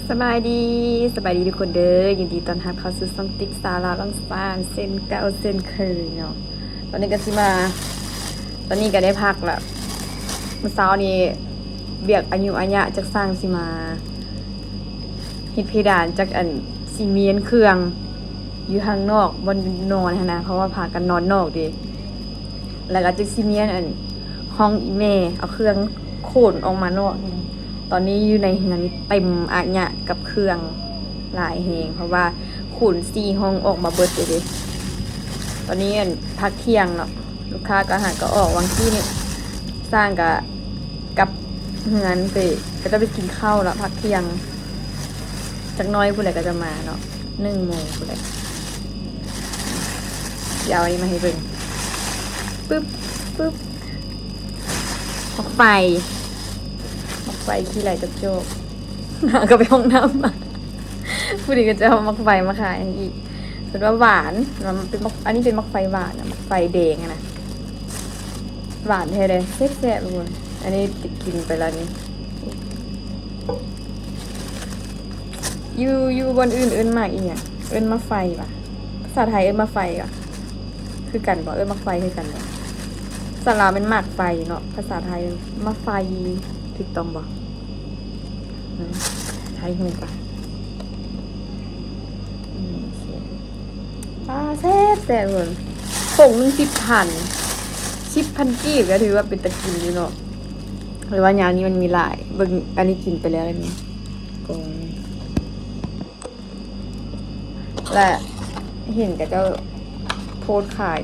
สบายดีสบายดีทุกคนเด้อยินดีต้อนรับเข้าสู่ช่องติ๊กสาราลังฟานเส้นเก้าเส้นเคยเนาะตอนนี้ก็สิมาตอนนี้ก็ได้พักละเมื่อเช้านี้เบียกอายุอัญญะจากสร้างสิมาเฮ็ดเพดานจากอันซีเมนต์เครื่องอยู่ข้างนอกบนนอนนะเพราะว่าพากันนอนนอกดิแล้วก็จากซีเมนต์อันห้องอีเมเอาเครื่องโขนออกมานอกตอนนี้อยู่ในเฮือนเต็มอัญญะกับเครื่องหลายแหงเพราะว่าขน4ห้องออกมาเบิดเลยดิตอนนี้อันพักเที่ยงเนาะลูกค้าก็อาหารก็ออกวันที่นี่สร้างกับเฮือนไปก็จะไปกินข้าวแล้วพักเที่ยงจักน้อยผู้ใดก็จะมาเนาะ1 โมงผู้ใดเดี๋ยวอันนี้มาให้เบิ่งปึ๊บปึ๊บออกไปขี้ไหลจับโจกก็ไปห้องน้ำมาผู้ดีก็จะเอามักไฟมาขายอีกเป็นว่าหวานมันเป็นอันนี้เป็นมักไฟหวานนะมักไฟแดงนะหวานแท้เลยแซ่บๆทุกคนอันนี้กินไปแล้วนี่อยู่บนอื่นมากอีกอย่างเอิ้นมักไฟป่ะภาษาไทยเอิ้นมักไฟอ่ะคือกันบอกเอิ้นมักไฟคือกันเลยภาษาลาวเป็นหมากไฟเนาะภาษาไทยมักไฟถูกต้องบอกใช้หูป่ะแซ่บเลยผงนึง10,000 กีบก็ถือว่าเป็นตะกินอยู่เนาะหรือว่ายานี้มันมีหลายเบิ่งอันนี้กินไปแล้วนี่กงและเห็นแต่ก็โพสขาย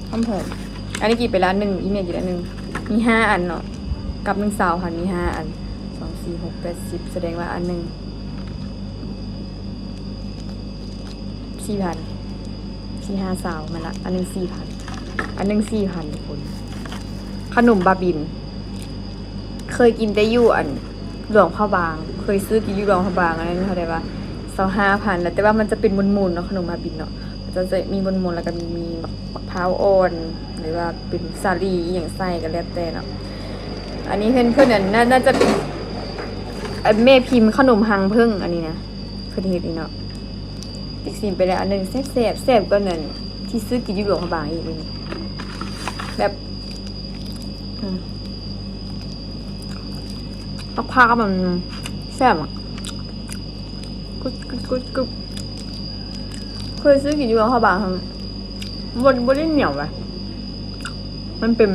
หอมอันนี้กินไปแล้ว1อีเมลกินแล้ว1มี5 อันเนาะกับ1 สาวค่ะมี5 อัน2 4 6 8 10แสดงว่าอันหนึ่ง4,000ที่5 สาวมันละอันหนึ่ง4,000อันหนึ่ง4,000ทุกคนขนมบาบินเคยกินแต่อยู่อันหลวงพระบางเคยซื้อกินอยู่หลวงพระบางอันนั้นเขาได้ว่า25,000แล้วแต่ว่ามันจะเป็นมุนๆเนาะขนมบาบินเนาะมันจะมีมุนๆแล้วก็มีมะพร้าวอ่อนหรือว่าเป็นสาลีอย่างไส้ก็แล้วแต่เนาะอันนี้เพื่อนน่าจะเป็นแม่พิมพ์ขนมหังพึ่งอันนี้นะคือเห็ดนี่เนาะติ๊กซีมไปแล้วอันนึงแซ่บก็นั่นที่ซื้อกินอยู่หลวงพระบางอีกนี่แบบมะพร้าวมันแซ่บอ่ะกุ๊บเคยซื้อกินอยู่หลวงพระบางบนได้เหนียวไปมันเป็น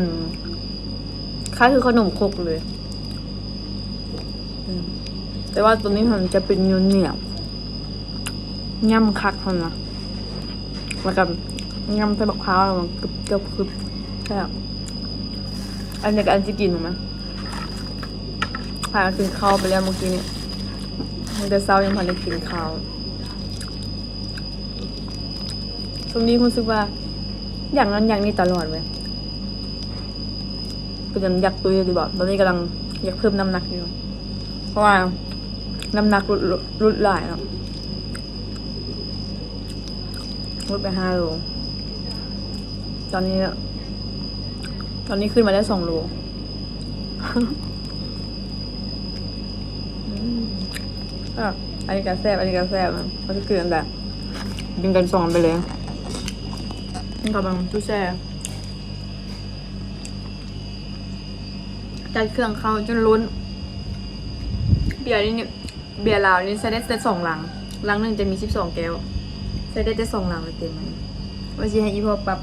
คล้ายคือขนมครกเลยแต่ว่าตัวนี้มันจะเป็นเหนียวย่ำคักคนนะแล้วกับย่ำใส่มะพร้าวมันกรึบใช่อันนี้กับอันที่กินถูกไหมพากินข้าวไปแล้วเมื่อกี้เนี่ยมันจะเศร้ายังพอได้กินข้าวช่วงนี้คุณรู้สึกว่าอย่างนั้นอย่างนี้ตลอดเลยเป็นอยากตุยดีบอกตอนนี้กำลังอยากเพิ่มน้ำหนักอยู่เพราะว่าน้ำหนักลดหลายแล้วลดไป5 โลตอนนี้ขึ้นมาได้2 โลอันนี้ก็แซ่บมันจะเกินแต่ดึงกัน2ไปเลยนี่กำลังตู้แช่จัดเครื่องเข้าจนล้นเบียร์นี่เบียร์ลาวนี่ใช้ได้แต่2 ลังหนึ่งจะมี12 แก้วใช้ได้แต่2 ลังเลยเต็มมันว่าจะให้อีพอปรับ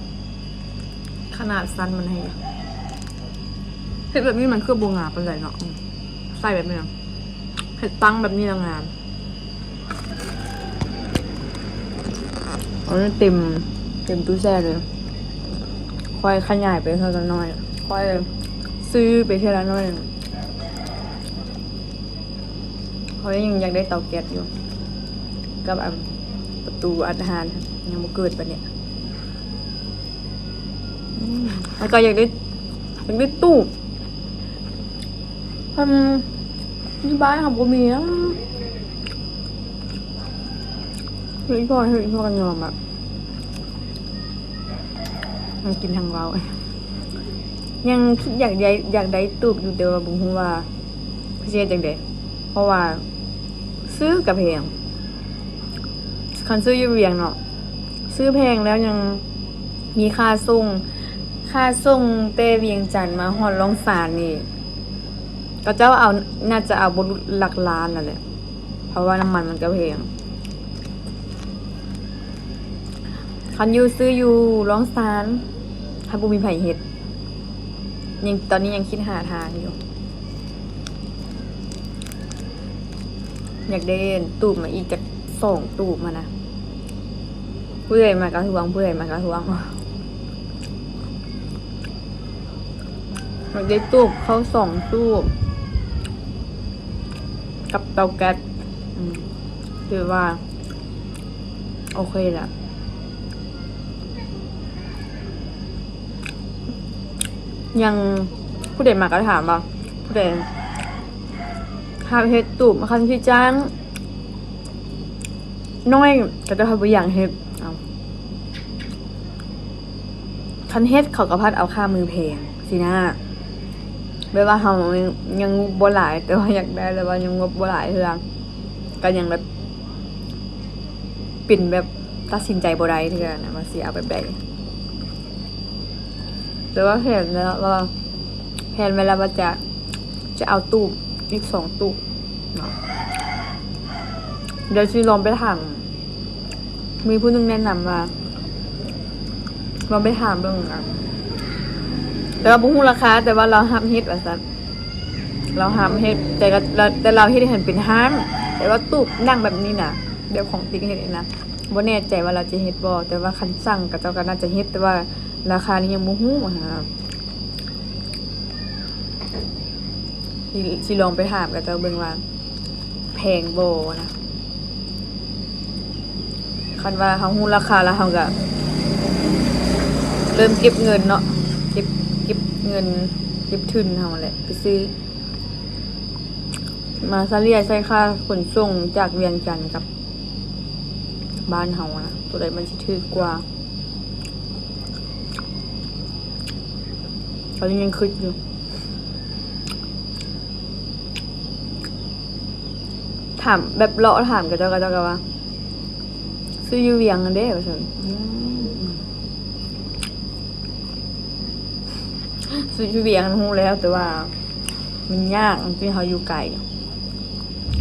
ขนาดสั้นมันให้เห็ดแบบนี้มันคือโบงาเป็นไรเนาะใส่แบบนี้เห็ดตั้งแบบนี้ละงานอันนี้เต็มตู้แช่เลยค่อยขยายไปเท่าน้อยค่อยซื้อไปเท่าน้อยเขายังอยากได้เตาแก๊สอยู่กับประตูอาหารยังไม่เกิดปะเนี่ยแล้วก็อยากได้ตู้ทำที่บ้านของผมมีนะเฮ้ยพ่อกันยอมแบบมันกินทางเรายังคิดอยากได้ตูบอยู่เดียวบุ้งว่าพี่เจ๊จังเด เพราะว่าซื้อกับแพงคันซื้ออยู่เวียงเนาะซื้อแพงแล้วยังมีค่าส่งเต้เวียงจันทน์มาฮอดลองสานนี่ก็เจ้าเอาน่าจะเอาบ่หลักล้านนั่นแหละเพราะว่าน้ำมันก็แพงคันอยู่ซื้ออยู่ลองสานถ้าบ่มีไผเฮ็ดยังตอนนี้ยังคิดหาทางอยู่อยากได้ตูบมาอีกจาก2ตูบมานะเพื่อยมากระทวงอยากได้ตูบเข้า2ตูบกับเตาแก๊สคือว่าโอเคแหละยังผู้ใดมาก็ถามว่าผู้ใดหาเฮ็ดตูบคันที่จ้างน้อยก็จะทำบ่อย่างเฮ็ดเอาคันเฮ็ดเขาก็พัดเอาค่ามือแพงสินะแบบว่าเฮายังงบบ่หลายแต่ว่าอยากได้แต่ว่ายังงบบ่หลายเทื่อก็ยังแบบปิ่นแบบตัดสินใจบ่ได้เทื่อนะว่าสิเอาแบบใดแต่ว่าแผนแล้วว่าแผนเวลาว่าจะเอาตู้อีก2ตู้เนาะเดี๋ยวสิลองไปถามมีผู้นึงแนะนำว่าลองไปถามเบิ่งกันแต่ว่าบ่ฮู้ราคาแต่ว่าเราห้ามเฮ็ดว่าซั่นเราห้ามเฮ็ดแต่เราเฮ็ดให้มันเป็นห้างแต่ว่าตู้นั่งแบบนี้น่ะเดี๋ยวของติ๊กเฮ็ดเองนะบ่แน่ใจว่าเราจะเฮ็ดบ่แต่ว่าคันสั่งก็เจ้าก็น่าจะเฮ็ดแต่ว่าราคานี้ยังบ่ฮู้สิลองไปถามกับเจ้าเบิ่งว่าแพงบ่นะคันว่าเฮาฮู้ราคาแล้วเฮาก็เริ่มเก็บเงินเนาะเก็บเงินเก็บทุนเฮาแหละไปซื้อมาซาเลียใช้ค่าขนส่งจากเวียงจันทน์กับบ้านเฮานะตัวใดมันสิถูกกว่าตอนนี้ยังคิดอยู่ถามแบบเลาะถามกับเจ้าก็ว่าซื้ออยู่เวียงกันเด้ว่าซั่นซื้ออยู่เวียงฮู้แล้วแต่ว่ามันยากที่เฮาอยู่ไกล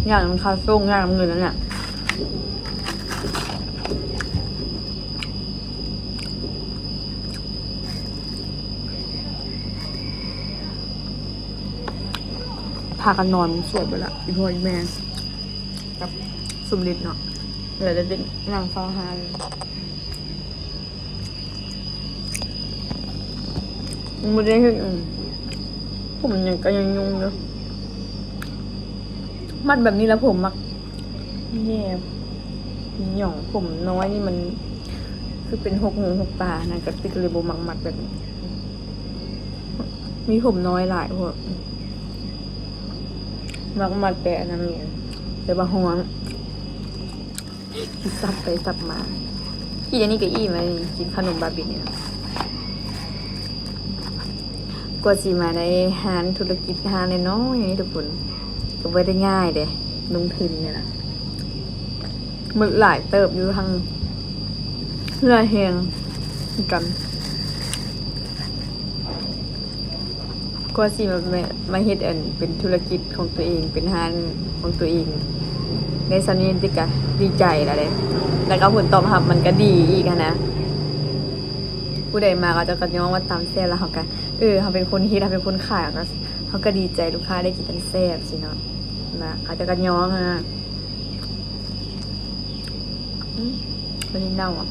ยากมันค่าส่งยากเงินนั่นน่ะพากันนอนสวดไปละอีพ่ออีแม่กับสุมฤทธิ์เนาะเดี๋ยวจะเป็นนั่งเฝ้าหานไม่ได้คือผมยังก็ยังยุ่งอยู่มัดแบบนี้แล้วผมมักแย่หย่องผมน้อยนี่มันคือเป็นหกหูหกตานะกับติกเลยโบมักแบบนี้มีผมน้อยหลายพวกมักแต่อันนั้นลงแต่บางห้องคิดซับไปซับมาขี้อันนี้ก็อี้มากินขนมบาบิเนี่ยกว่าสิมาในหานธุรกิจหานน้อยอย่างนี้ทุกคนก็ไม่ได้ง่ายเด้ลงทุนเนี่ยนะมือหลายเติบอยู่ทางเรือแหงกันก็สิมาเฮ็ดเป็นธุรกิจของตัวเองเป็นร้านของตัวเองในสันนิติกะดีใจแล้วเลยแล้วก็ผลตอบรับมันก็ดีอีกนะผู้ใดมาก็จะกระย้องว่าตามแซ่บแล้วเขาก็เขาเป็นคนเฮ็ดเขาเป็นคนขายก็เขาก็ดีใจลูกค้าได้กินกันแซ่บสิเนาะนะเขาจะกระย้องนะวันนี้เน่าอ่ะ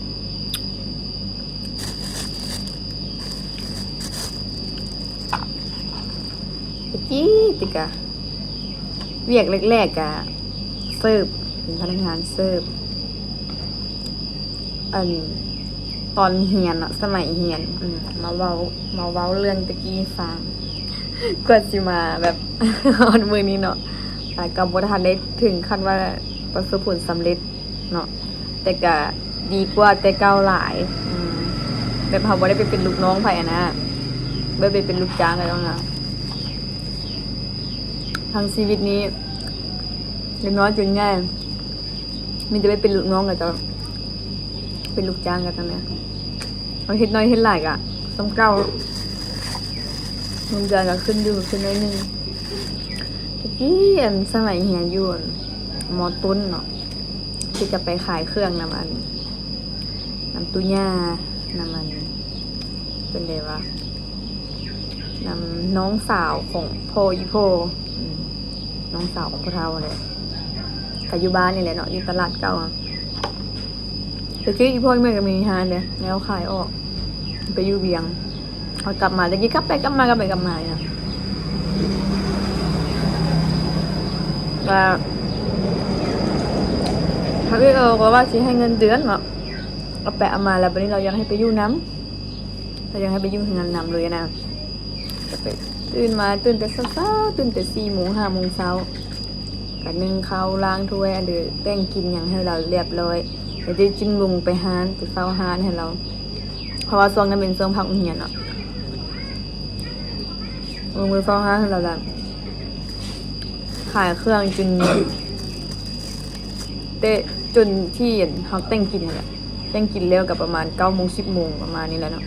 ติกะเวียกแรกๆกะเสิร์ฟเป็นพนักงานเสิร์ฟตอนเฮียนอะสมัยเฮียนมาเว้าเรื่องตะกี้ฟังกว่าสิมาแบบ ออนมือนี้เนาะแต่กับบทันได้ถึงขั้นว่าประสบผลสำเร็จเนาะแต่ก็ดีกว่าแต่เก่าหลายแบบเขาบ่ได้ไปเป็นลูกน้องไผนะบ่ได้ไปเป็นลูกจ้างอะไรต้องนะทั้งชีวิตนี้ เล็กน้อยจนง่ายมีจะไปเป็นลูกน้องกับจะเป็นลูกจ้างกันตอนนี้เอาเฮ็ดน้อยเฮ็ดหลายกะต้องเก้าเงินเดือนก็ขึ้นอยู่ขึ้นน้อยนึงตะกี้สมัยเฮียนอยู่มอต้นเนาะที่จะไปขายเครื่องน้ำตุ้ย่าน้ำมันเป็นไงวะน้ำน้องสาวของพ่ออีพ่อน้องสาวของพ่อเฒ่าเลยกับอยู่บ้านนี่แหละเนาะอยู่ตลาดเก่าแต่กี้อีพ่อแม่ก็มีฮานเนี่ยแล้วขายออกไปอยู่เวียงเขากลับมาตะกี้กลับไปกลับมาเนี่ยเขาก็ว่าสิให้เงินเดือนเนาะเอาแปะมาแล้ววันนี้เรายังให้ไปอยู่น้ำเรายังให้ไปอยู่งานนำเลยนะจะไปตื่นแต่เช้าตื่นแต่4 โมง 5 โมงเช้ากันนึ่งข้าวล้างถ้วยเดือแต่งกินอย่างให้เราเรียบร้อยเดี๋ยวจะจึงลงไปฮานไปเฝ้าฮานให้เราเพราะว่าช่วงนั้นเป็นช่วงพักเรียนเนาะลงไปเฝ้าฮานให้เราละขายเครื่องจนจนที่เขาแต่งกินเนี่ยแต่งกินเร็วกับประมาณ9 โมง 10 โมงประมาณนี้แหละเนาะ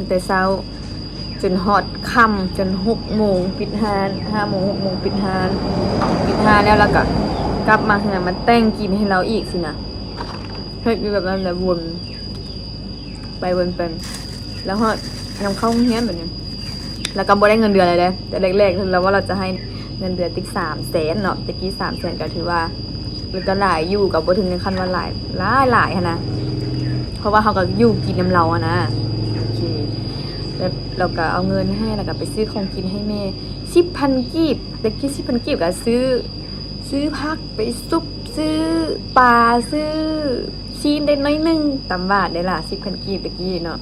แต่เช้าจนฮอดค่ำจน6 โมงปิดฮาน5 โมง 6 โมงปิดฮานแล้วก็กลับมาเนี่ยมันแต่งกินให้เราอีกสินะเฮ็ดแบบนั้นแหละวนไปแล้วฮอดนำเข้าโรงเรียนแบบนี้แล้วก็บ่ได้เงินเดือนอะไรเลยแต่แรกๆเราว่าเราจะให้เงินเดือนติ๊ก300,000เนาะตะกี้300,000ก็ถือว่ามันก็หลายอยู่กับบ่ถึงในขั้นว่าหลายหั่นนะเพราะว่าเขาก็อยู่กินน้ำเราอะนะโอเคแล้วเราก็เอาเงินให้แล้วก็ไปซื้อของกินให้แม่ 10,000 กีบตะกี้ 10,000 กีบก็ซื้อผักไปซุปซื้อปลาซื้อชีนได้น้อยนึงตำบาทได้ล่ะ 10,000 กีบตะกี้เนาะ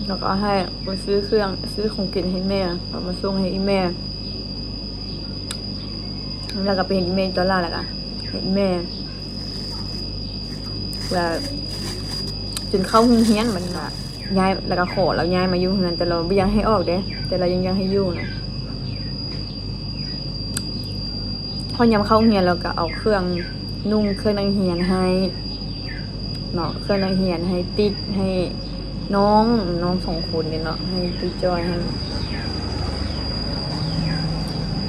แล้วก็ให้ไปซื้อของกินให้แม่เอามาส่งให้อีแม่แล้วก็ไปเห็นอีแม่ตอนล่าแล้วก็ให้อีแม่ว่าจนเข้าโรงเรียนมันก็ย้ายแล้วก็ขอเราย้ายมาอยู่เฮือนแต่เราไม่ยังให้ออกเด้แต่เรายังให้อยู่นะพอยามเข้าโรงเรียนเราก็เอาเครื่องนุ่งเครื่องนังเรียนให้เนาะเครื่องนังเรียนให้ติ๊กให้น้อง2 คนเนี่ยเนาะให้ติ๊กจอยให้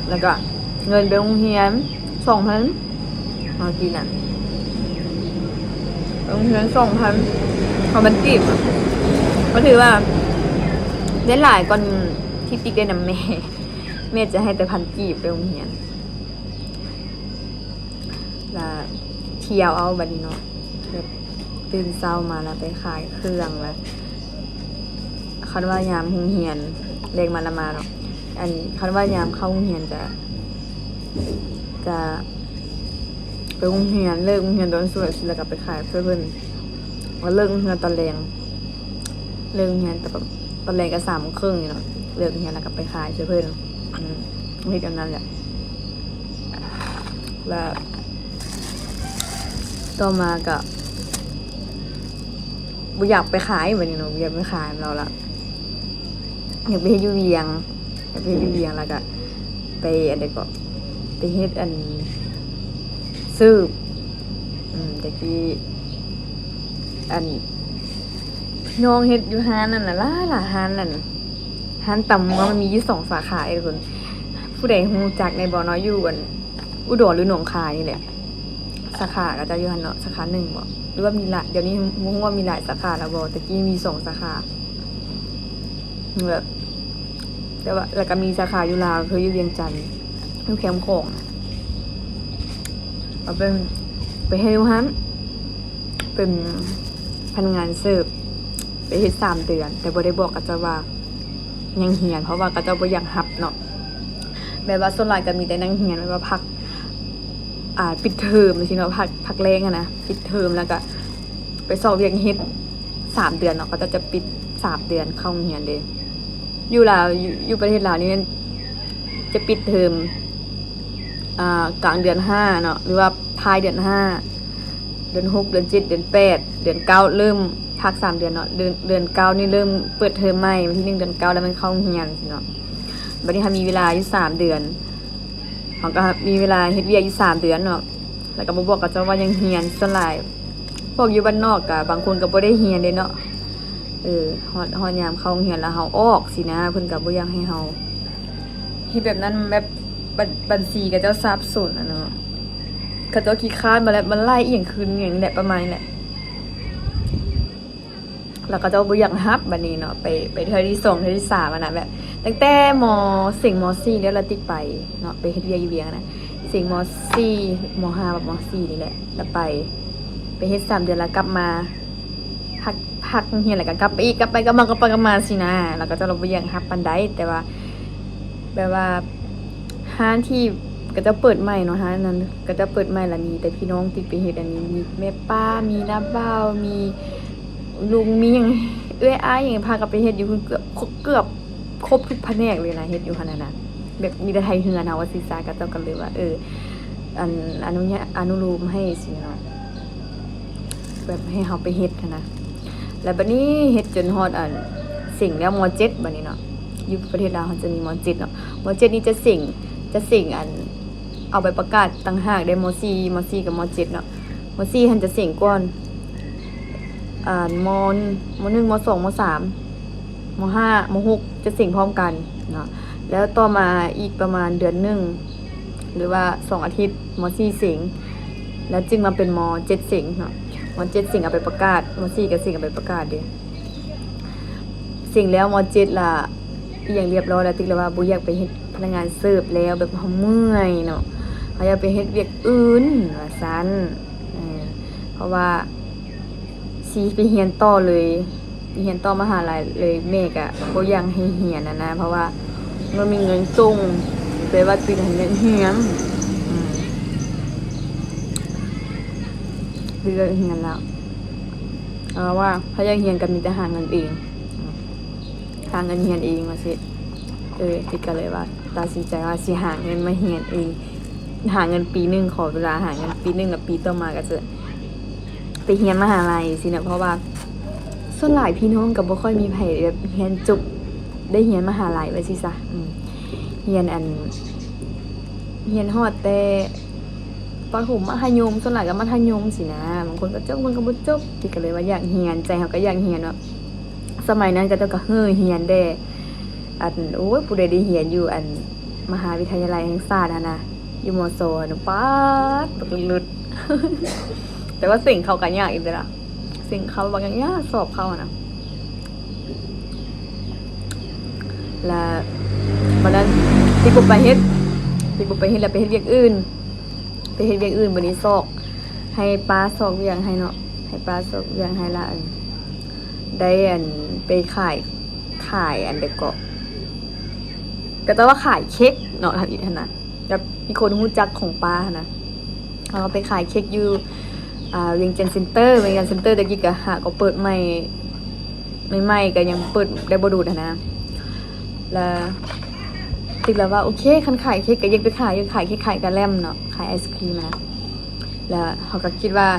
แล้วก็เงินไปโรงเรียน 2,000เอากี่น่ะโรงเรียน 2,000เขามันจีบก็ถือว่าได้หลายก่อนที่ติ๊กได้นำแม่จะให้แต่1,000 กีบไปโรงเรียนแล้วเที่ยวเอาบัดนี้เนาะตื่นเช้ามาแล้วไปขายเครื่องแล้วคันว่ายามโรงเรียนเลขมาละมาเนาะอันคันว่ายามเข้าโรงเรียนจะไปโรงเรียนเลิกโรงเรียนตอนสวยแล้วก็ไปขายเพื่อนว่าเลิกโรงเรียนตอนแรงเลิกโรงเรียนแต่แบบตอนแรงก็3 โมงครึ่งเนาะเลิกโรงเรียนแล้วก็ไปขายเพื่อนไม่กันนั้นแหละแล้วต่อมาก็บุอยากไปขายเหมือนกันเนาะบุอยากไปขายเราละอยากไปเฮ็ดอยู่เวียงแล้วก็ไปอะไรก็ไปเฮ็ดซื้อตะกี้พี่น้องเฮ็ดอยู่ฮานนั่นน่ะล่ะฮานนั่นฮานตำว่ามันมีอยู่2 สาขาทุกคนผู้ใดฮู้จักในบ่เนาะอยู่อุดรหรือหนองคายนี่แหละสาขาก็จะอยู่หั่นเนาะสาขา1บ่หรือว่ามีหลายเดี๋ยวนี้บ่ฮู้ว่ามีหลายสาขาแล้วบ่ตะกี้มี2 สาขาแบบแต่ว่าแล้วก็มีสาขาอยู่ลาวคืออยู่เวียงจันทน์อยู่แคมป์ของเอาไปให้ดูฮันเป็นพนักงานเสิร์ฟไปเฮ็ด3 เดือนแต่บ่ได้บอกกับเจ้าว่ายังเฮียนเพราะว่าก็เจ้าบ่อยากรับเนาะแบบว่าส่วนหลายก็มีแต่นั่งเฮียนแบบว่าพักปิดเทอมจังซี่เนาะพักแรงนะปิดเทอมแล้วก็ไปสอบเวียกเฮ็ด3 เดือนเนาะก็จะปิด3 เดือนเข้าโรงเรียนเด้อยู่ลาวอยู่ประเทศลาวนี่จะปิดเทอมกลางเดือน5เนาะหรือว่าท้ายเดือน5เดือน6เดือน7เดือน8เดือน9เริ่มพัก3 เดือนเนาะเดือน9นี่เริ่มเปิดเทอมใหม่วันที่1 เดือน 9แล้วมันเข้าโรงเรียนสิเนาะบัดนี้มีเวลาอยู่3 เดือน เขาก็มีเวลาเฮ็ดเวียกอยู่3 เดือนเนาะแล้วก็บ่บอกกับเจ้าว่ายังเรียนส่วนหลายพวกอยู่บ้านนอกก็บางคนก็บ่ได้เรียนเด้เนาะฮอดยามเข้าโรงเรียนแล้วเฮาออกสินะเพิ่นก็บ่อยากให้เฮาเฮ็ดแบบนั้นแบบบัญชีกับเจ้าทรัพย์สนเนาะเขาเจ้าขี้คร้านมาแล้วมันไล่อีหยังคืนอย่างนี้แหละประมาณนี้แหละแล้วก็เจ้าบ่อยากรับบัดนี้เนาะไปเทื่อที่2เทื่อที่3อ่ะนะแบบตั้งแต่ม4แล้วเราติดไปเนาะไปเฮ็ดเวียกอยู่เวียงนะสิงม4ม5แบบม4นี่แหละแล้วไปเฮ็ด3 เดือนแล้วกลับมาพักเฮียนแล้วก็กลับไปอีกกลับไปมาสินะแล้วก็เจ้าเราบ่อยากรับปานใดแต่ว่าแบบว่าห้างที่ก็จะเปิดใหม่เนาะฮะนั้นก็จะเปิดใหม่ละมีแต่พี่น้องติดไปเฮ็ดอันนี้มีแม่ป้ามีน้าบ่าวมีลุงมีหยังอ้ายหยังพากันไปเฮ็ดอยู่เกือบครบทุกแผนกเลยนะเฮ็ดอยู่หั่นน่ะแบบมีแต่ไทยเฮือนเฮาว่าศึกษาก็เจ้ากันเลยว่าอนุโลมให้สิเนาะแบบให้เฮาไปเฮ็ดนะแล้วบัดนี้เฮ็ดจนฮอดสิ่งแล้วม.7 บัดนี้เนาะอยู่ประเทศลาวเขาจะมีม.7 เนาะม.7 นี่จะสิ่งเอาไปประกาศต่างหากได้ม.4 กับม.7 เนาะม.4 ท่านจะสิ่งก่อนม.1 ม.2 ม.3 ม.5 ม.6 จะสิ่งพร้อมกันเนาะแล้วต่อมาอีกประมาณเดือนหนึ่งหรือว่า2 อาทิตย์ม.4 สิ่งแล้วจึงมาเป็นม.7 สิ่งเนาะม.7 สิ่งเอาไปประกาศม.4 กับสิ่งเอาไปประกาศเด้สิ่งแล้วม.7 ล่ะอย่างเรียบร้อยแล้วติ๊กเลยว่าบ่อยากไปเฮ็ดพนักงานเสิร์ฟแล้วแบบเฮาเมื่อยเนาะเขาอยากไปเฮ็ดเวียกอื่นว่าซั่นเพราะว่าสิไปเรียนต่อเลยเรียนต่อมหาลัยเลยแม่ก็บ่อยากให้เรียนนะเพราะว่ามันมีเงินส่งแต่ว่าติดให้เรียนคือเรียนแล้วว่าเขาอยากเรียนก็มีแต่หาเงินเองหาเงินเรียนเองว่าสิติดกันเลยว่าตัดสินใจว่าสิหาเงินมาเรียนเองหาเงินปีนึงขอเวลาหาเงินปีนึงกับปีต่อมาก็จะไปเรียนมหาลัยสินะเพราะว่าส่วนหลายพี่น้องก็บ่ค่อยมีไผแบบเรียนจบได้เรียนมหาลัยไว้สิซะเรียนฮอดแต่ประถมมัธยมส่วนหลายก็มัธยมสินะบางคนก็จบบางคนก็บ่จบติดกันเลยว่าอยากเรียนใจเฮาก็อยากเรียนเนาะสมัยนั้นก็เจ้าก็เรียนได้โอ้ยผู้ใดได้เรียนอยู่มหาวิทยาลัยแห่งชาตินะอยู่ม.โซนป๊าดบักลึด แต่ว่าสิ่งเขาก็ยากอีกเด้อล่ะสิ่งเขาบางอย่างยากสอบเข้านะและวันนั้นที่กูไปเฮ็ดแล้วไปเฮ็ดเวียกอื่นวันนี้ซอกให้ป้าซอกเวียงให้เนาะให้ป้าซอกเวียงให้ละได้ไปขายเด็กก็จะว่าขายเค้กเนาะทำอีกนะแบบมีคนรู้จักของป้านะเขาไปขายเค้กอยู่เวียงจันทร์เซ็นเตอร์ตะกี้ก็หาก็เปิดใหม่ก็ยังเปิดได้บ่ดูดนะแล้วติดแล้วว่าโอเคคันขายเค้กก็ยังไปขายเค้กขายกะแลมเนาะขายไอศครีมนะแล้วเขาก็คิดว่า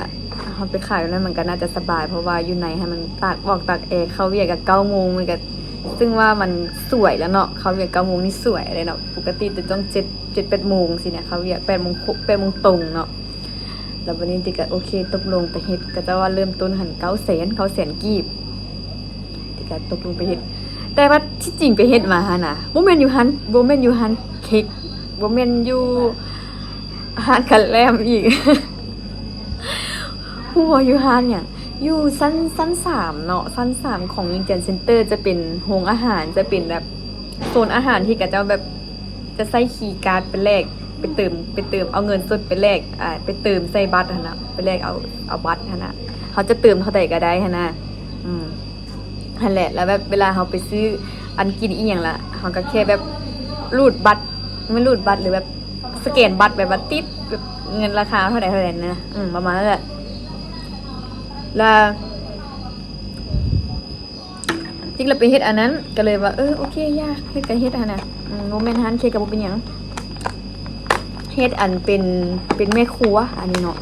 เขาไปขายนั้นมันก็น่าจะสบายเพราะว่าอยู่ในให้มันตากแอร์เขาเวียกกับ9 โมงมันก็ซึ่งว่ามันสวยแล้วเนาะเขาเวียก9 โมงนี่สวยเลยเนาะปกติจะต้อง7-8 โมงสิเนี่ยเขาเวียก8 โมงตรงเนาะแล้ววันนี้ติก็โอเคตกลงไปเฮ็ดก็จะว่าเริ่มต้นหัน900,000กีบติก็ตกลงไปเฮ็ดแต่ว่าที่จริงไปเฮ็ดมาน่ะบ่แม่นอยู่หันเค้กบ่แม่นอยู่หันกะแลมอีก หัวอยู่หันหยังอยู่ชั้น3เนาะชั้น3ของวิงเจนเซ็นเตอร์จะเป็นโรงอาหารจะเป็นแบบโซนอาหารที่กะเจ้าแบบจะใส่คีย์การ์ดไปแลกไปเติมเอาเงินสดไปแลกไปเติมใส่บัตรหั่นน่ะไปแลกเอาบัตรหั่นน่ะเขาจะเติมเท่าใดก็ได้หั่นน่ะนั่นแหละแล้วแบบเวลาเขาไปซื้ออันกินอีหยังล่ะเขาก็แค่แบบรูดบัตรไม่รูดบัตรหรือแบบสแกนบัตรแบบว่าติดแบบเงินราคาเท่าไหร่นะประมาณนั้นแหละแล้วจริงเราไปเฮ็ดอันนั้นก็เลยว่าโอเคยากเฮ็ดกันเฮ็ดอันน่ะโมเมนต์ฮันเค้กกับบ่เป็นหยังเฮ็ดอันเป็นแม่ครัวอันนี้เนาะ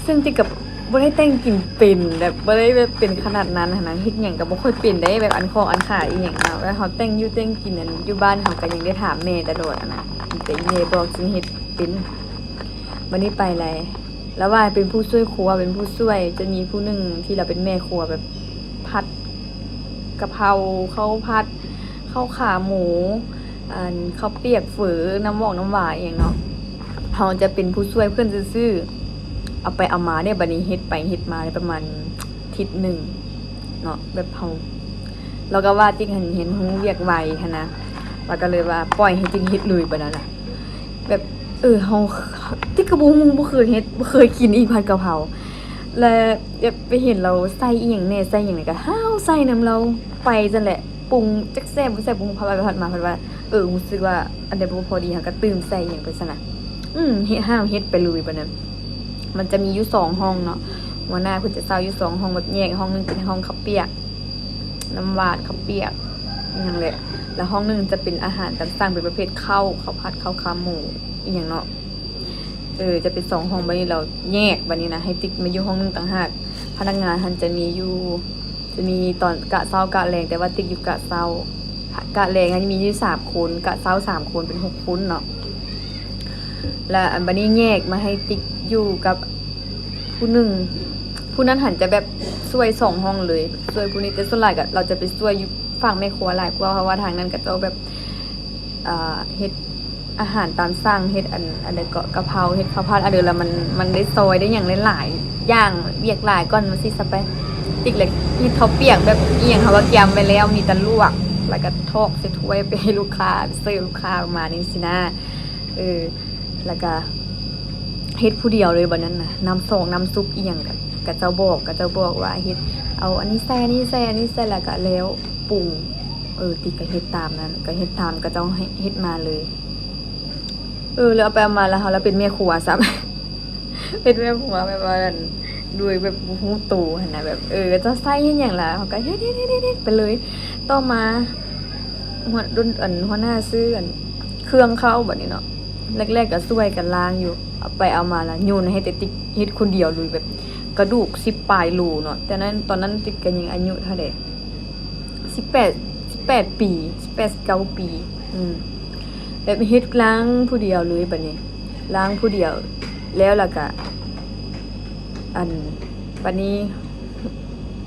ซึ่งติกับบ่ได้แต่งกินเป็นแบบบ่ได้แบบเป็นขนาดนั้นนะเฮ็ดหยังก็บ่ค่อยเป็นได้แบบอันของอันขายอีหยังเนาะแล้วเฮาแต่งอยู่แต่งกินอันอยู่บ้านเฮาก็ยังได้ถามแม่ตลอดนะแต่แม่บอกสิเฮ็ด เป็นวันนี้ไปอะไรแล้วว่าเป็นผู้ช่วยครัวเป็นผู้ช่วยจะมีผู้หนึ่งที่เราเป็นแม่ครัวแบบผัดกะเพราข้าวผัดข้าวขาหมูข้าวเปียกฝือน้ำหวานน้ำหวานอย่างเนาะเราจะเป็นผู้ช่วยเพื่อนซื่อๆเอาไปเอามาเนี่ยบัดนี้เฮ็ดไปเฮ็ดมาได้ประมาณอาทิตย์หนึ่งเนาะแบบเราก็ว่าติ๊กเห็นหูเวียกไวค่ะนะเราก็เลยว่าปล่อยให้ติ๊กเฮ็ดเลยบัดนั้นน่ะแบบเฮาติ๊กกระบุงบ่เคยเฮ็ดบ่เคยกินอีกผัดกะเพราแล้วไปเห็นเราใส่อีหยังแน่ใส่อีหยังก็ห้าวใส่น้ำเราไปจังแหละปรุงจักแซ่บบ่แซ่บปรุงผัดไปผัดมาผัดว่ารู้สึกว่าอันใดบ่พอดีเฮาก็ตื่มใส่อีหยังไปซั่นน่ะเฮ็ดห้าวเฮ็ดไปเลยบัดนั้นมันจะมีอยู่2ห้องเนาะหัวหน้าเพิ่นจะเซาอยู่2ห้องแบบแยกห้องนึงเป็นห้องข้าวเปียกน้ำหวานข้าวเปียกอีหยังแหละแล้วห้องนึงจะเป็นอาหารตามสั่งเป็นประเภทข้าวผัดข้าวขาหมูอีหยังเนาะจะเป็น2ห้องบัดนี้เราแยกบัดนี้นะให้ติ๊กมาอยู่ห้องนึงต่างหากพนักงานท่านจะมีตอนกะเช้ากะแลงแต่ว่าติ๊กอยู่กะเช้ากะแลงมีอยู่3คนกะเช้า3คนเป็น6คนเนาะแล้วอันบัดนี้แยกมาให้ติ๊กอยู่กับผู้หนึ่งผู้นั้นหันจะแบบช่วย2ห้องเลยช่วยผู้นี้แต่ส่วนใหญ่ก็เราจะไปช่วยอยู่ฝั่งแม่ครัวหลายกว่าเพราะว่าทางนั้นก็จะแบบเฮ็ดอาหารตามสั่งเฮ็ดอันใดก็กะเพราเฮ็ดข้าวผัดอันเดียวแล้วมันได้ซอยได้อย่างหลายๆอย่างเวียกหลายก่อนมันสิซะไปติ๊กเลยเฮ็ดข้าวเปียกแบบอีหยังเขาว่าแกมไว้แล้วมีแต่ลวกแล้วก็ทอกใส่ถ้วยไปให้ลูกค้าไปเสิร์ฟลูกค้าประมาณนี้สินะแล้วก็เฮ็ดผู้เดียวเลยบัดนั้นน่ะน้ำซุปอีหยังก็เจ้าบอกว่าเฮ็ดเอาอันนี้ใส่อันนี้ใส่อันนี้ใส่แล้วก็แล้วปรุงติ๊กก็เฮ็ดตามนั้นก็เฮ็ดตามก็เจ้าเฮ็ดมาเลยแล้วเอาไปเอามาแล้วเราเป็นแม่ครัวซะ เป็นแม่ครัวแบบว่าด้วยแบบฮู้ตูหั่นน่ะแบบจะใส่เฮ็ดหยังล่ะเขาก็เฮ็ดไปเลยต่อมาหัวหน้าซื้อเครื่องเข้าบัดนี้เนาะแรกๆก็ช่วยกันล้างอยู่เอาไปเอามาแล้วโยนให้แต่ติ๊กเฮ็ดคนเดียวเลยแบบกระดูก10ปลายรูเนาะแต่นั้นตอนนั้นติ๊กก็ยังอายุเท่าใด18ปี18 19ปีแบบเฮ็ดล้างผู้เดียวเลยบัดนี้ล้างผู้เดียวแล้วล่ะก็บัดนี้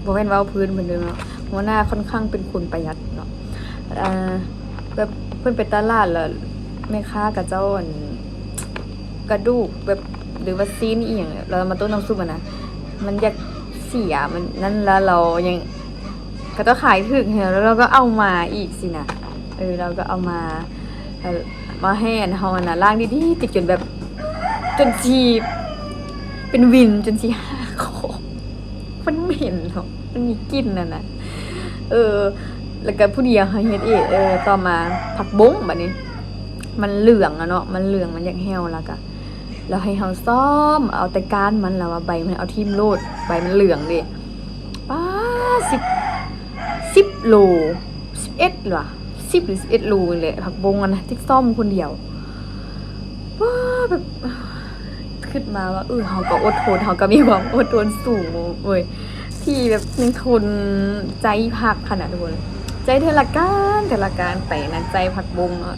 บ่แม่นเว้าพื้นเพิ่นเด้อเนาะหัวหน้าค่อนข้างเป็นคนประหยัดเนาะแบบเพิ่นไปตลาดแล้วแม่ค้ากับเจ้ากระดูกแบบหรือว่าซีนอีหยังเรามาต้มน้ำซุปนะมันอยากเสียมันนั่นแล้วเรายังก็ต้องขายถึกแล้วเราก็เอามาอีกสินะเราก็เอามาให้เฮาน่ะล้างดีๆติดจนแบบจนชีเป็นวินจนชีหักคอมันเหม็นเนาะมันมีกลิ่นน่ะแล้วก็ผู้เดียวเฮ็ดอีกต่อมาผักบุ้งบัดนี้มันเหลืองอะเนาะมันเหลืองมันอยากแห้วแล้วก็แล้วให้เฮาซ้อมเอาแต่ก้านมันแล้วว่าใบมันเอาทิ่มโลดใบมันเหลืองดิป้า10โล11หรอ10หรือ11โลนี่แหละผักบงนะที่ซ่อมคนเดียวว้าแบบคิดมาว่าเฮาก็อดทนเฮาก็มีความอดทนสูงเว้ยที่แบบยังทนใจผักขนาดทุกคนใจเทละการไปนะใจผักบงเนาะ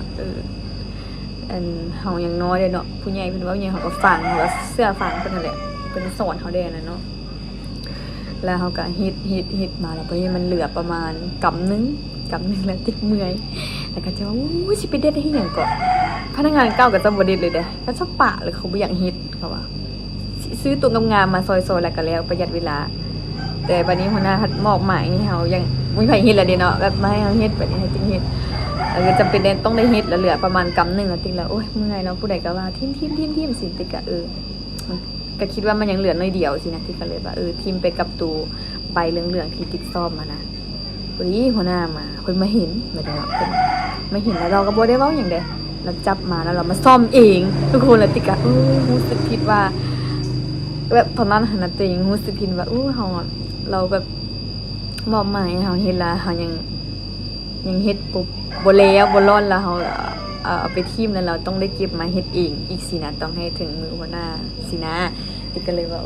เฮายังน้อยเลยเนาะผู้ใหญ่เพิ่นว่าอย่างเฮาก็ฟังว่าเสื้อฟังเพิ่นนั่นแหละเพิ่นสอนเฮาได้นะเนาะแล้วเฮาก็เฮ็ดมาแล้วพอมันเหลือประมาณกำนึงแล้วติดเมื่อยแล้วก็จะว่าอู้สิไปเด็ดได้หยังก่อนพนักงานเก่าก็จะบ่เด็ดเลยเด้ก็ชอบปะเลยเขาบ่อยากเฮ็ดเขาว่าซื้อตัวงามๆมาซอยๆแล้วก็แล้วประหยัดเวลาแต่บัดนี้หัวหน้าหัดมอบหมายให้เฮายังบ่มีไผเฮ็ดแล้วเด้เนาะแบบมาให้เฮาเฮ็ดบัดนี้ให้จริงเฮ็ดจำเป็นต้องได้เฮ็ดแล้วเหลือประมาณกำนึงแล้วติ๊กแล้วโอ๊ยเมื่อยเนาะผู้ใดก็ว่าทีมสิติ๊กก็ก็คิดว่ามันยังเหลือน้อยเดียวสินะติ๊กก็เลยว่าทีมไปกับตูใบเหลืองๆที่ติ๊กซ่อมมานะพอดีหัวหน้ามาเพิ่นมาเห็นเหมือนกันเนาะเพิ่นมาเห็นแล้วเราก็บ่ได้เว้าหยังเด้เราจับมาแล้วเรามาซ่อมเองทุกคนแล้วติ๊กก็รู้สึกผิดว่าแบบตอนนั้นหันตัวเองรู้สึกผิดว่าเราแบบมอบหมายให้เฮาเฮ็ดแล้วเฮายังเฮ็ดปุ๊บบ่แล้วบ่ร้อนแล้วเฮาเอาไปทีมแล้วเราต้องได้เก็บมาเฮ็ดเองอีกสินะต้องให้ถึงมือหัวหน้าสินะติ๊กก็เลยว่า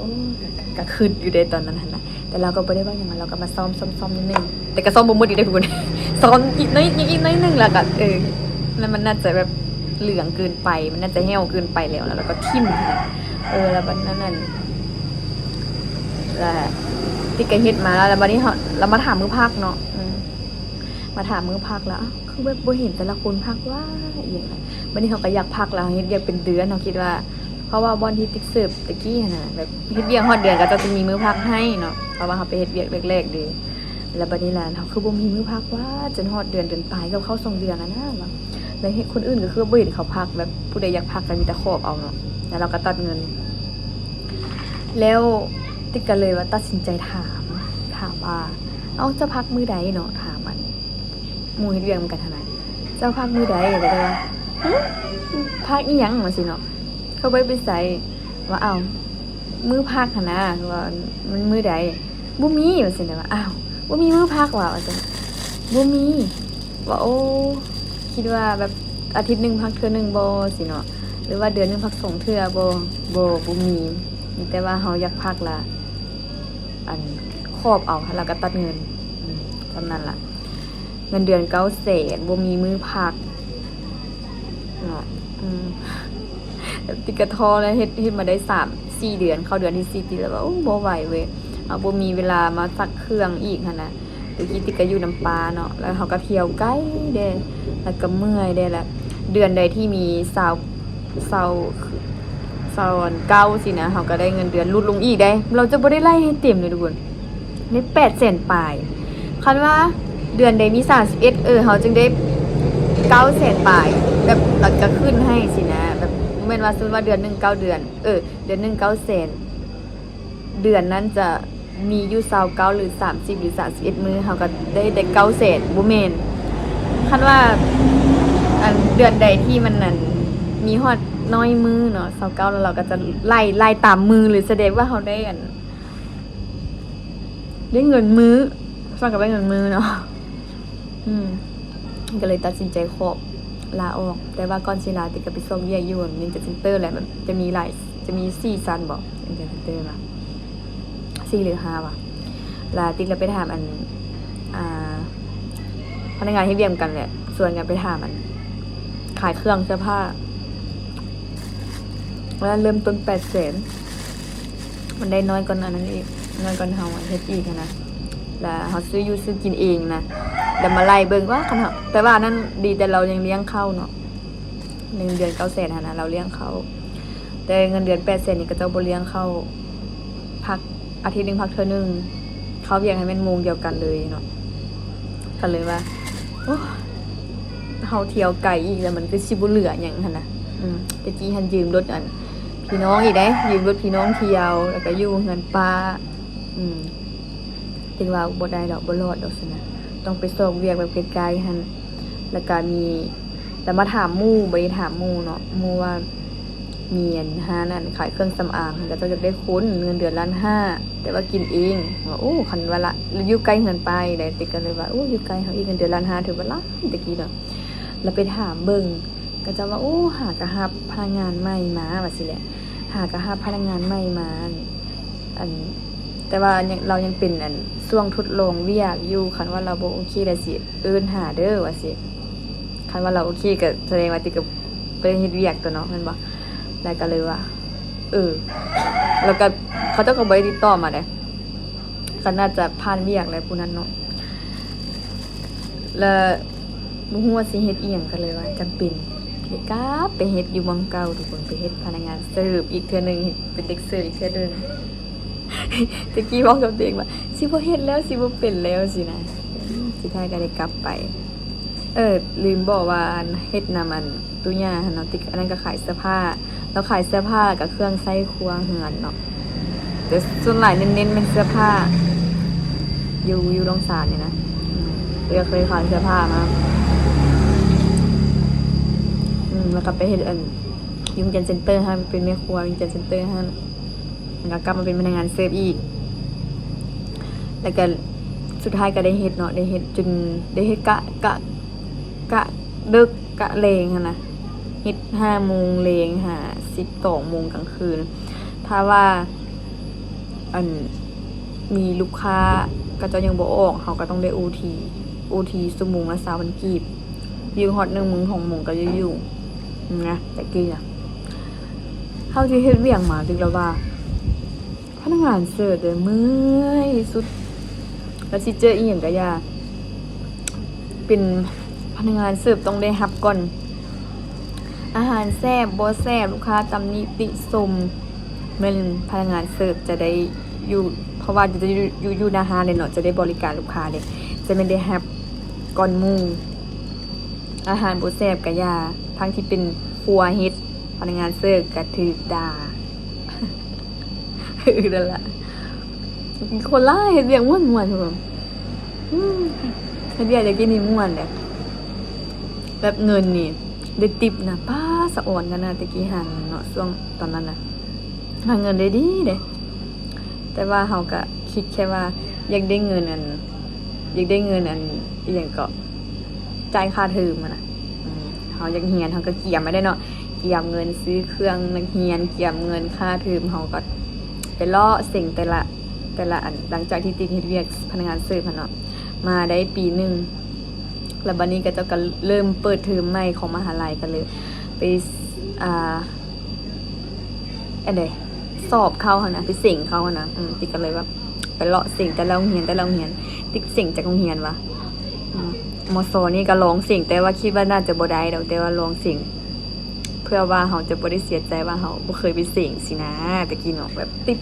ก็คิดอยู่ในตอนนั้นหั่นน่ะแต่เราก็บ่ได้ว่าหยังเราก็มาซ่อมนิดนึงแต่ก็ซ่อมบ่หมดอีกได้ทุกคน ซ่อมอีกน้อยนึงแล้วก็แล้วมันน่าจะแบบ เหลืองเกินไปมันน่าจะเหี่ยวเกินไปแล้วก็ทิ่มแล้วบัดนั้นนั่นแล้วติ๊กก็เฮ็ดมาแล้วบัดนี้เรามาถามมือภาคเนาะมาถามมือภาคแล้วคือแบบบ่เห็นแต่ละคนภาคว่าอย่างไรบัดนี้เขาก็อยากภาคแล้วเฮ็ดเรียกเป็นเดือนเขาคิดว่าเพราะว่าบอนที่ติ๊กเสิร์ฟตะกี้น่ะแบบเฮ็ดเวียกฮอดเดือนก็จะมีมือภาคให้เนาะเพราะว่าเขาไปเฮ็ดเวียกแรกๆดีแล้วบัดนี้ล่ะเขาคือบ่มีมือภาคว่าจนฮอดเดือนปลายก็เข้า2เดือนแล้วนะว่าแล้วเฮ็ดคนอื่นก็คือบ่เห็นเขาภาคแบบผู้ใดอยากภาคก็มีแต่ขอบเอาเนาะแล้วเราก็ตัดเงินแล้วติ๊กก็เลยว่าตัดสินใจถามว่าเอาจะพักมื้อใดเนาะถามมันหมู่เฮ็ดเวียกมันกันเท่านั้นเจ้าพักมื้อใดก็ได้ว่าพักอีหยังว่าสิเนาะเขาไปใส่ว่าอ้าวมื้อพักหั่นนะว่ามันมื้อใดบ่มีว่าสิว่าอ้าวบ่มีมื้อพักว่าซั่นบ่มีว่าโอ้คิดว่าแบบอาทิตย์นึงพักเทื่อนึงบ่สิเนาะหรือว่าเดือนนึงพัก2เทื่อบ่มีแต่ว่าเฮาอยากพักละอันครอบเอาแล้วก็ตัดเงินเท่านั้นล่ะเงินเดือน900,000บ่มีมื้อพักเนาะติดกระทอแล้วเฮ็ดมาได้3-4เดือนเข้าเดือนที่4ติแล้วว่าโอ้บ่ไหวเว้ยเอาบ่มีเวลามาซักเครื่องอีกหั่นน่ะตะกี้ติก็อยู่น้ำปลาเนาะแล้วเฮาก็เที่ยวไกลเด้แล้วก็เมื่อยเด้แหละเดือนใดที่มีเก้าสินะเฮาก็ได้เงินเดือนลดลงอีกได้เราจะบ่ได้ไล่ให้เต็มเลยทุกคนได้800,000ปลายคันว่าเดือนใดมี31เฮาจึงได้900,000ปลายแบบเราจะขึ้นให้สินะแบบแม่นว่าสมมุติว่าเดือนนึง9เดือนเดือนนึง900,000เดือนนั้นจะมีอยู่29หรือ30หรือ31มื้อเฮาก็ได้900,000บ่แม่นคันว่าอันเดือนใดที่มันนั่นมีฮอดน้อยมือเนาะ29แล้วเราก็จะไล่ตามมือหรือแสดงว่าเขาได้ได้เงินมื้อฟังกับได้เงินมื้อเนาะก็เลยตัดสินใจขอบลาออกแต่ว่าก่อนสิลาติดกับไปส่งเวียกอยู่ยังจะเซ็นเตอร์แหละมันจะมี4ซันบ่ยังจะเซ็นเตอร์มา4หรือ5ว่ะลาติดแล้วไปถามพนักงานที่เวียมกันแหละส่วนกันไปถามขายเครื่องเสื้อผ้าแล้วเริ่มต้น800,000มันได้น้อยกว่านั้นอีกน้อยกว่าเฮาเฮ็ดอีกนะแล้วเฮาซื้ออยู่ซื้อกินเองนะแล้วมาไล่เบิ่งว่าคันเฮาแต่ว่านั้นดีแต่เรายังเลี้ยงเขาเนาะ1เดือน900,000หั่นนะเราเลี้ยงเขาแต่เงินเดือน800,000นี่ก็เจ้าบ่เลี้ยงเขาพักอาทิตย์นึงพักเทื่อนึงเขาอยากให้มันโมงเดียวกันเลยเนาะก็เลยว่าโอ้เฮาเที่ยวไกลอีกแล้วมันก็สิบ่เหลือหยังหั่นน่ะตะกี้หันยืมรถพี่น้องอีกได้ยืมรถพี่น้องเที่ยวแล้วก็อยู่เงินป้าถึงว่าบ่ได้ดอกบ่รอดดอกซั่นนะต้องไปสอบเวียกแบบไกลๆหั่นแล้วก็มีแต่มาถามหมู่บ่ได้ถามหมู่เนาะหมู่ว่ามีห้านั่นขายเครื่องสำอางก็จะได้คนเงินเดือน1,500,000แต่ว่ากินเองว่าโอ้คันว่าละอยู่ไกลเงินไปได้ติก็เลยว่าโอ้อยู่ไกลเฮาอีกเงินเดือน1,500,000ถือว่าหลายตะกี้เนาะแล้วไปถามเบิ่งก็จะว่าโอ้หากะฮับพนักงานใหม่มาว่าสิแหละหากะฮับพนักงานใหม่มาแต่ว่าเรายังเป็นช่วงทดลองเวียกอยู่คันว่าเราบ่โอเคแล้วสิหาเด้อว่าสิคันว่าเราโอเคก็แสดงว่าติก็ไปเฮ็ดเวียกตัวเนาะแม่นบ่แล้วก็เลยว่าแล้วก็เขาเจ้าก็บ่ได้ติดต่อมาเด้ก็น่าจะผ่านเวียกแล้วผู้นั้นเนาะแล้วบ่ฮู้ว่าสิเฮ็ดอีหยังก็เลยว่าจำเป็นกลับไปเฮ็ดอยู่วังเก่าทุกคนไปเฮ็ดพนักงานเสิร์ฟอีกเทื่อนึงเป็นเด็กเสิร์ฟอีกเทื่อนึงตะกี้บอกกับตัวเองว่าสิบ่เฮ็ดแล้วสิบ่เป็นแล้วสินะสุดท้ายก็ได้กลับไปลืมบอกว่าเฮ็ดนำตุย่าเนาะติอันนั้นก็ขายเสื้อผ้าแล้วขายเสื้อผ้ากับเครื่องใช้ครัวเฮือนเนาะแต่ส่วนหลายเน้นๆเป็นเสื้อผ้าอยู่โรงสารนี่นะเคยขายเสื้อผ้ามาแล้วก็ไปเฮ็ดยุ่งเจนเซ็นเตอร์ให้เป็นแม่ครัวยุ่งเจนเซ็นเตอร์ให้แล้วก็กลับมาเป็นพนักงานเสิร์ฟอีกแล้วก็สุดท้ายก็ได้เฮ็ดเนาะได้เฮ็ดจนได้เฮ็ดกะดึกกะเลงนะเฮ็ด5 โมงเลงหา12 โมงกลางคืนถ้าว่ามีลูกค้าก็จะยังบ่ออกเฮาก็ต้องได้ OT ชั่วโมงละ20,000 กีบอยู่ฮอด1 โมง2 โมงก็อยู่ นะแต่กี้นะเท่าที่เฮ็ดเวียงมาถึงแล้วว่าพนักงานเสิร์ฟเลยเมื่อยสุดแล้วสิเจออีหยังก็อย่าเป็นพนักงานเสิร์ฟต้องได้รับก่อนอาหารแซ่บบ่แซ่บลูกค้าตำหนิติชมแม่นพนักงานเสิร์ฟจะได้อยู่เพราะว่าจะอยู่อาหารเลยเนาะจะได้บริการลูกค้าเลยจะไม่ได้รับก่อนหมู่อาหารบ่แซ่บก็อย่าทั้งที่เป็นครัวเฮ็ดพนักงานเสิร์ฟก็ถูกด่า นั่นแหละคนล่าเฮ็ดเวียงม่วนๆทุกคนเฮ็ดเวียงจะกินนี่ม่วนเลยแบบเงินนี่ได้ติปนะป้าสะอ่อนกันนะตะกี้ห่างเนาะช่วงตอนนั้นน่ะหาเงินได้ดีเด้แต่ว่าเฮาก็คิดแค่ว่าอยากได้เงินอันอีหยังก็จ่ายค่าเทอมอะนะเฮาอยากเรียนเฮาก็เกียมไม่ได้เนาะเกียมเงินซื้อเครื่องนักเรียนเกียมเงินค่าเทอมเฮาก็ไปเลาะสิ่งแต่ละอันหลังจากที่ติดเฮ็ดเวียกพนักงานเสิร์ฟเนาะมาได้ปีนึงแล้วบัดนี้ก็เจ้าก็เริ่มเปิดเทอมใหม่ของมหาลัยกันเลยไปอันใดสอบเข้าหั่นนะไปเสิ่งเข้าหั่นนะติก็เลยว่าไปเลาะสิ่งแต่ละโรงเรียนติดสิ่งจากโรงเรียนวะมสนี่ก็ลองสิ่งแต่ว่าคิดว่าน่าจะบ่ได้ดอกแต่ว่าลองสิ่งเพื่อว่าเฮาจะบ่ได้เสียใจว่าเฮาบ่เคยไปสิ่งสินะตะกี้เนาะแบบติด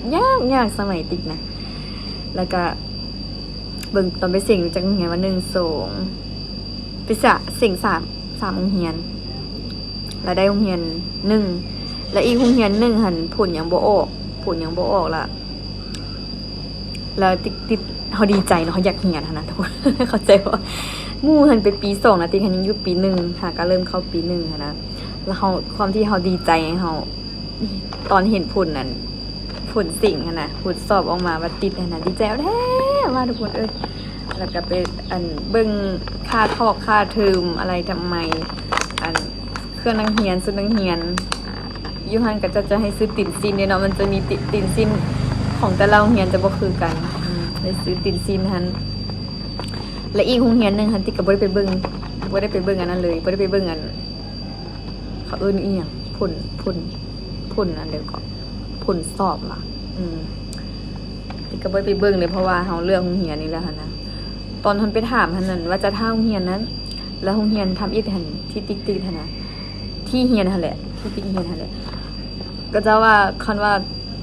ยากสมัยติดนะแล้วก็เบิ่งตอนไปสิ่งจากโรงเรียนว่า1 2ไปสิ่ง3โรงเรียนแล้วได้โรงเรียน1แล้วอีกโรงเรียน1หั่นผลยังบ่ออกล่ะแล้วติดเฮาดีใจเนาะเฮาอยากเรียนหั่นนะทุกคน เข้าใจว่าหมู่หั่นไปปี2นะติคันยังอยู่ปี1ค่ะก็เริ่มเข้าปี1หั่นนะแล้วเฮาความที่เฮาดีใจเฮาตอนเห็นผลนั้นผลสิ่งหั่นน่ะผลสอบออกมาว่าติดหั่นน่ะดีใจแท้ว่าทุกคนแล้วก็ไปเบิ่งค่าทอกค่าเทอมอะไรทำไมเครื่องนักเรียนสุดนักเรียนอยู่หั่นก็จะให้ซื้อติ่นซินเนาะมันจะมีติ่นซินของแต่ละโรงเรียนจะบ่คือกันได้ซื้อติ่นซินหั่นและอีกโรงเรียนนึงหั่นที่ก็บ่ได้ไปเบิ่งอันนั้นเลยบ่ได้ไปเบิ่งอันเขาเอิ้นอีหยังผลอันเดียวก็ผลสอบล่ะที่ก็บ่ได้ไปเบิ่งเลยเพราะว่าเฮาเลือกโรงเรียนนี่แหละหั่นนะตอนเพิ่นไปถามหั่นนั่นว่าจะท่าโรงเรียนนั้นแล้วโรงเรียนทำอีกหั่นที่ติ๊กๆหั่นนะที่เรียนหั่นแหละที่ติ๊กเรียนหั่นแหละก็จะว่าคันว่า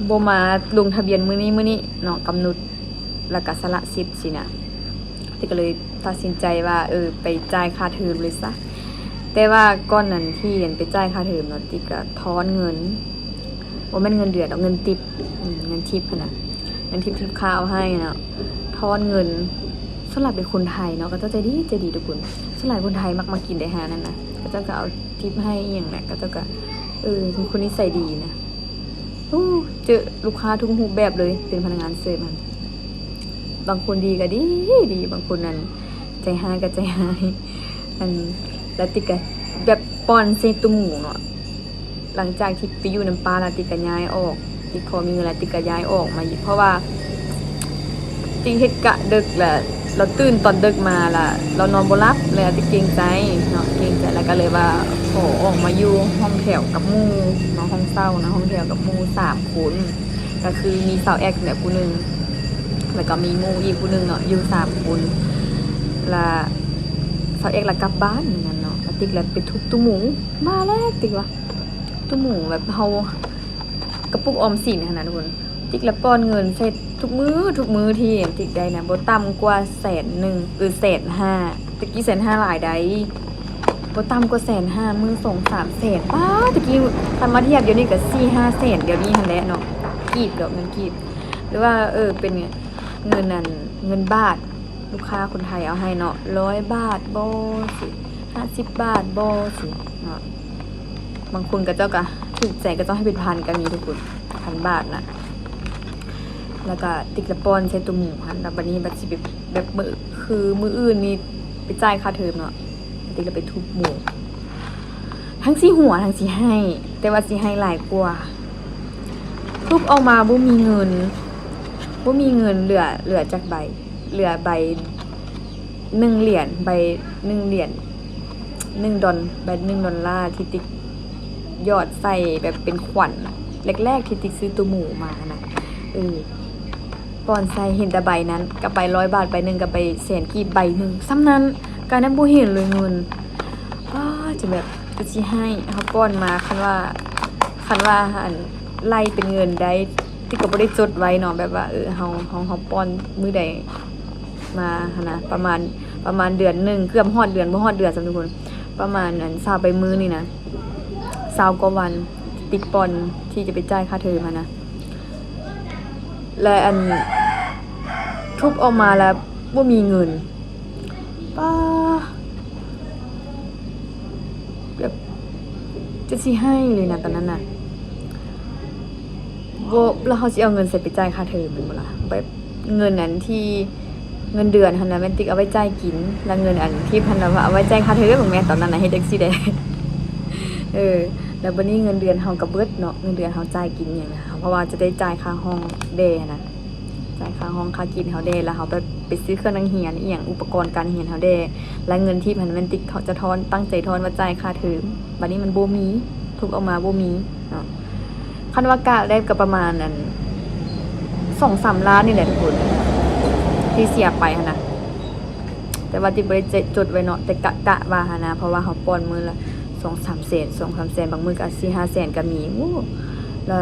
บ่มาลงทะเบียนมื้อนี้เนาะกำหนดแล้วก็สละสิทธิ์สินะที่ก็เลยตัดสินใจว่าไปจ่ายค่าเทอมเลยซะแต่ว่าก่อนนั้นที่ไปจ่ายค่าเทอมเนาะที่ก็ทอนเงินบ่แม่นเงินเดือนเอาเงินติปเงินทิปน่ะเงินทิปข้าวให้เนาะทอนเงินสำหรับเป็นคนไทยเนาะก็จะใจดีทุกคนสำหรับคนไทยมักมากินได้หานั่นนะก็จะก็เอาทิปให้อย่างนั้นก็จะก็เป็นคนนิสัยดีนะเจอลูกค้าทุกรูปแบบเลยเป็นพนักงานเสิร์ฟมันบางคนดีก็ดีบางคนนั้นใจหายก็ใจหายแล้วติกะแบบป้อนเซตุหมูเนาะหลังจากที่ไปอยู่น้ำปลาแล้วติกะย้ายออกติพอมีเงินแล้วติกะย้ายออกมาเพราะว่าจริงเฮ็ดกะดึกแหละเราตื่นตอนดึกมาล่ะเรานอนบ่หลับเลยติเกรงใจเนาะเกรงใจแล้วก็เลยว่าขอออกมาอยู่ห้องแถวกับหมู่เนาะห้องเช่านะห้องแถวกับหมู่3คนก็คือมีสาวแอกเนี่ยผู้นึงแล้วก็มีหมู่อีกผู้นึงเนาะอยู่3คนละสาวเอกละกลับบ้านเหมือนกันเนาะติกแล้วไปทุบตู้หมูมาแรกติกว่าตู้หมูแบบเฮากระปุกออมสินขนาดทุกคนติกแล้วป้อนเงินเสร็จทุกมื้อที่ติกได้นะบ่ต่ำกว่า100,000 150,000ตะกี้150,000หลายได้บ่ต่ำกว่า150,000มื้อ2-3 แสนป้าตะกี้ถ้ามาเทียบเดี๋ยวนี้ก็ 4-5 แสนเดี๋ยวนี้หั่นแหละเนาะกีบดอกเงินกีบหรือว่าเป็นเงินนั่นเงินบาทลูกค้าคนไทยเอาให้เนาะ100 บาทบ่สิ50 บาทบ่สิเนาะบางคนก็เจ้าก็ถูกใจก็ต้องให้เป็นพันก็มีทุกคน1,000 บาทนะแล้วก็ติกละปอนใช้ตัวหมูหันแล้วบัดนี้บัดสิแบบมื้ออื่นนี่ไปจ่ายค่าเทอมเนาะติกละไปทุบหมูทั้งสิหัวทั้งสิให้แต่ว่าสิให้หลายกว่าทุบออกมาบ่มีเงินเหลือจากใบเหลือใบ1 เหรียญใบ1 เหรียญ1 ดอลใบ1 ดอลลาร์ที่ติ๊ก ยอดใส่แบบเป็นขวัญน่ะแรกๆที่ติ๊กซื้อตัวหมูมานะก่อนใส่เห็นแต่ใบนั้นกับใบ100 บาทใบหนึ่งกับใบแสนกีบใบหนึ่งซ้ำนั้นการนั้นบ่เห็นเลยเงินจะแบบจะสิให้เขาป้อนมาคันว่าอันไล่เป็นเงินได้ที่ก็บ่ได้จดไว้เนาะแบบว่าเฮาป้อนมื้อใดมาหั่นนะประมาณเดือนหนึงเกือบฮอดเดือนบ่ฮอดเดือนสำหรับทุกคนประมาณนั้น20ใบมื้อนี่นะ20กว่าวันติ๊กป้อนที่จะไปจ่ายค่าเทอมมานะและอันทุบออกมาแล้วบ่มีเงินป้าแบบจะสิให้เลยนะตอนนั้นน่ะบ่แล้วเขาสิเอาเงินใส่ไปจ่ายค่าเทอมมันบ่ล่ะแบบเงินนั้นที่เงินเดือนหั่นน่ะแม่นติ๊กเอาไว้จ่ายกินแล้วเงินอันที่พันน่ะว่าเอาไว้จ่ายค่าเทอมของแม่ตอนนั้นน่ะเฮ็ดจังซี่ได้ แล้วบัดนี้เงินเดือนเฮาก็เบิดเนาะเงินเดือนเฮาจ่ายกินหยังนะเพราะว่าจะได้จ่ายค่าห้องเดะนะจ่ายค่าห้องค่ากินเฮาเดะแล้วเฮาไปซื้อเครื่องนังเรียนอีหยังอุปกรณ์การเรียนเฮาเดะและเงินที่พันแม่นติ๊กเขาจะทอนตั้งใจทอนว่าจ่ายค่าเทอมบัดนี้มันบ่มีทุกออกมาบ่มีเนาะคันว่ากะได้ก็ประมาณนั้น 2-3 ล้านนี่แหละทุกคนที่เสียไปหั่นนะแต่ว่าที่บ่ได้จดไว้เนาะแต่กะว่าหั่นนะเพราะว่าเฮาป้อนมื้อละ2-3 แสน2-3 แสนบางมื้อก็4-5 แสนก็มีแล้ว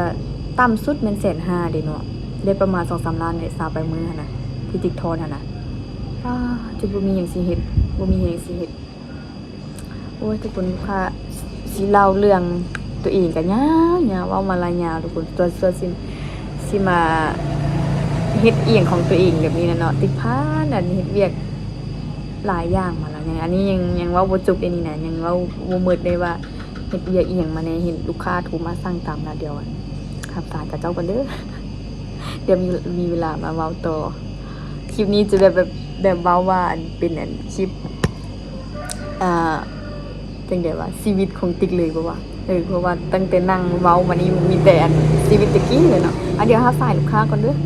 ต่ำสุดแม่น150,000เด้เนาะได้ประมาณ 2-3 ล้านได้20ไปมื้อหั่นนะที่ติ๊กทอนหั่นนะจะบ่มีหยังสิเฮ็ดบ่มีหยังสิเฮ็ดโอ้ยทุกคนค่ะสิเล่าเรื่องตัวเองก็ยาวๆเว้ามาหลายยาวทุกคนตัวสิมาเฮ็ดอีหยังของตัวเองแบบนี้นะเนาะติ๊กพานอันเฮ็ดเวียกหลายอย่างมาแล้วอันนี้ยังเว้าบ่จบเด้นี่นะยังเว้าบ่หมดเลยว่าเฮ็ดเวียกอีหยังมาแน่เห็นลูกค้าโทรมาสั่งตามนัดเดียวครับสายกับเจ้ากันเด้อ เดี๋ยวมีเวลามาเว้าต่อคลิปนี้จะแบบเว้าว่าอันเป็นอันคลิปจังได๋ว่าชีวิตของติ๊กเลยบ่ว่าเพราะว่าตั้งแต่นั่งเว้ามานี่มีแต่อันชีวิตตะกี้เลยเนาะเดี๋ยวหาสายลูกค้าก่อนเด้อ